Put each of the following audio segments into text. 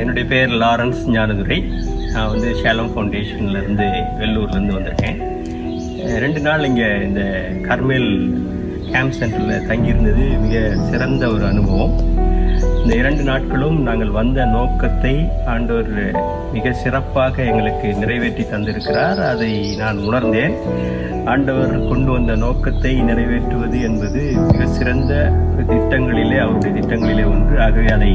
என்னுடைய பேர் லாரன்ஸ் ஞானதுரை. நான் வந்து ஷாலம் ஃபவுண்டேஷன்லேருந்து வெள்ளூர்லேருந்து வந்திருக்கேன். 2 நாள் இங்கே இந்த கர்மேல் கேம்ப் சென்டரில் தங்கியிருந்தது மிக சிறந்த ஒரு அனுபவம். இந்த 2 நாட்களும் நாங்கள் வந்த நோக்கத்தை ஆண்டவர் மிக சிறப்பாக எங்களுக்கு நிறைவேற்றி தந்திருக்கிறார். அதை நான் உணர்ந்தேன். ஆண்டவர் கொண்டு வந்த நோக்கத்தை நிறைவேற்றுவது என்பது மிக சிறந்த திட்டங்களிலே, அவருடைய திட்டங்களிலே ஒன்று. ஆகவே அதை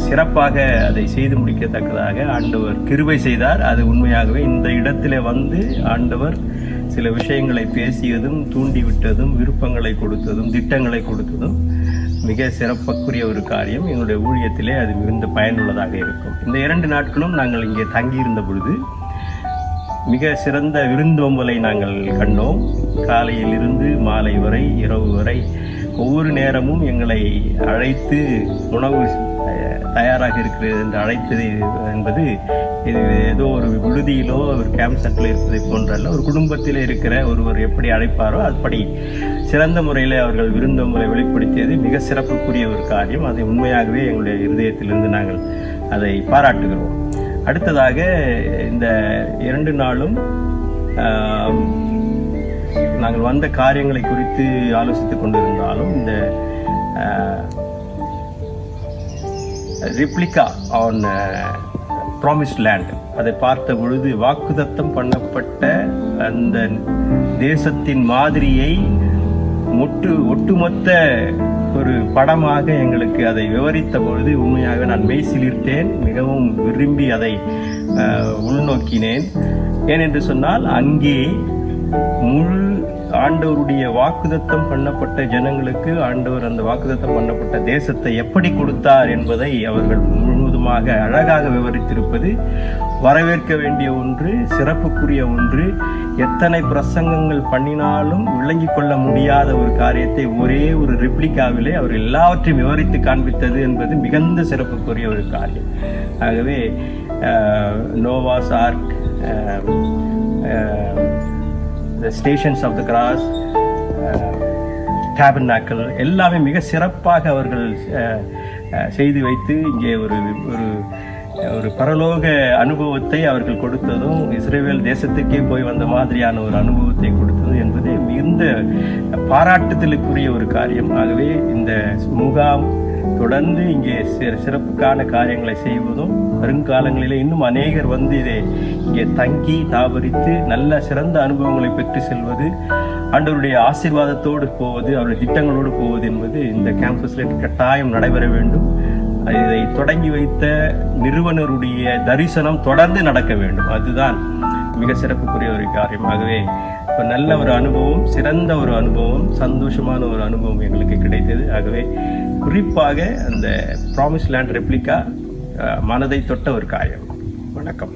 சிறப்பாக அதை செய்து முடிக்கத்தக்கதாக ஆண்டவர் கிருபை செய்தார். அது உண்மையாகவே இந்த இடத்திலே வந்து ஆண்டவர் சில விஷயங்களை பேசியதும், தூண்டிவிட்டதும், விருப்பங்களை கொடுத்ததும், திட்டங்களை கொடுத்ததும் மிக சிறப்புக்குரிய ஒரு காரியம். எங்களுடைய ஊழியத்திலே அது மிகுந்த பயனுள்ளதாக இருக்கும். இந்த 2 நாட்களும் நாங்கள் இங்கே தங்கியிருந்த பொழுது மிக சிறந்த விருந்தோம்பலை நாங்கள் கண்டோம். காலையில் இருந்து மாலை வரை, இரவு வரை ஒவ்வொரு நேரமும் எங்களை அழைத்து உணவு தயாராக இருக்கிறது என்று அழைத்தது என்பது இது ஏதோ ஒரு விடுதியிலோ ஒரு கேம்ப் சென்டரில் இருப்பதை போன்றல்ல. ஒரு குடும்பத்தில் இருக்கிற ஒருவர் எப்படி அழைப்பாரோ அப்படி சிறந்த முறையில் அவர்கள் விருந்தோம்பலை வெளிப்படுத்தியது மிக சிறப்புக்குரிய ஒரு காரியம். அதை உண்மையாகவே எங்களுடைய இருதயத்திலிருந்து நாங்கள் அதை பாராட்டுகிறோம். அடுத்ததாக இந்த 2 நாளும் நாங்கள் வந்த காரியங்களை குறித்து ஆலோசித்துக் கொண்டிருந்தாலும் இந்த ரெப்ளிகா ஆன் ப்ராமிஸ்ட் லேண்ட் அதை பார்த்த பொழுது வாக்குத்தத்தம் பண்ணப்பட்ட அந்த தேசத்தின் மாதிரியை ஒட்டுமொத்த ஒரு படமாக எங்களுக்கு அதை விவரித்த பொழுது உண்மையாக நான் மெய்சிலிர்த்தேன். மிகவும் விரும்பி அதை உள்நோக்கினேன். ஏனென்று சொன்னால் அங்கே முழு ஆண்டவருடைய வாக்குத்தத்தம் பண்ணப்பட்ட ஜனங்களுக்கு ஆண்டவர் அந்த வாக்குத்தத்தம் பண்ணப்பட்ட தேசத்தை எப்படி கொடுத்தார் என்பதை அவர்கள் முழுவதுமாக அழகாக விவரித்திருப்பது வரவேற்க வேண்டிய ஒன்று, சிறப்புக்குரிய ஒன்று. எத்தனை பிரசங்கங்கள் பண்ணினாலும் விளங்கிக் கொள்ள முடியாத ஒரு காரியத்தை ஒரே ஒரு ரெப்ளிகாவிலே அவர் எல்லாவற்றையும் விவரித்து காண்பித்தது என்பது மிகுந்த சிறப்புக்குரிய ஒரு காரியம். ஆகவே Noah's ark, the stations of the cross, tabernacle எல்லாமே மிக சிறப்பாக அவர்கள் செய்து வைத்து இங்கே ஒரு பரலோக அனுபவத்தை அவர்கள் கொடுத்ததும், இஸ்ரவேல் தேசத்துக்கே போய் வந்த மாதிரியான ஒரு அனுபவத்தை கொடுத்தது என்பது மிகுந்த பாராட்டுதலுக்குரிய ஒரு காரியம். ஆகவே இந்த முகாம் தொடர்ந்து இங்கே சிறப்புக்கான காரியங்களை செய்வதும், வருங்காலங்களிலே இன்னும் அநேகர் வந்து இங்கே தங்கி தாபரித்து நல்ல சிறந்த அனுபவங்களை பெற்று செல்வது, ஆண்டவருடைய ஆசீர்வாதத்தோடு போவது, அவருடைய திட்டங்களோடு போவது என்பது இந்த கேம்பஸில் கட்டாயம் நடைபெற வேண்டும். இதை தொடங்கி வைத்த நிறுவனருடைய தரிசனம் தொடர்ந்து நடக்க வேண்டும். அதுதான் மிக சிறப்புக்குரிய ஒரு காரியம். ஆகவே இப்போ நல்ல ஒரு அனுபவம், சிறந்த ஒரு அனுபவம், சந்தோஷமான ஒரு அனுபவம் எங்களுக்கு கிடைத்தது. ஆகவே குறிப்பாக அந்த ப்ராமிஸ் லேண்ட் ரெப்ளிகா மனதை தொட்ட ஒரு காரியம். வணக்கம்.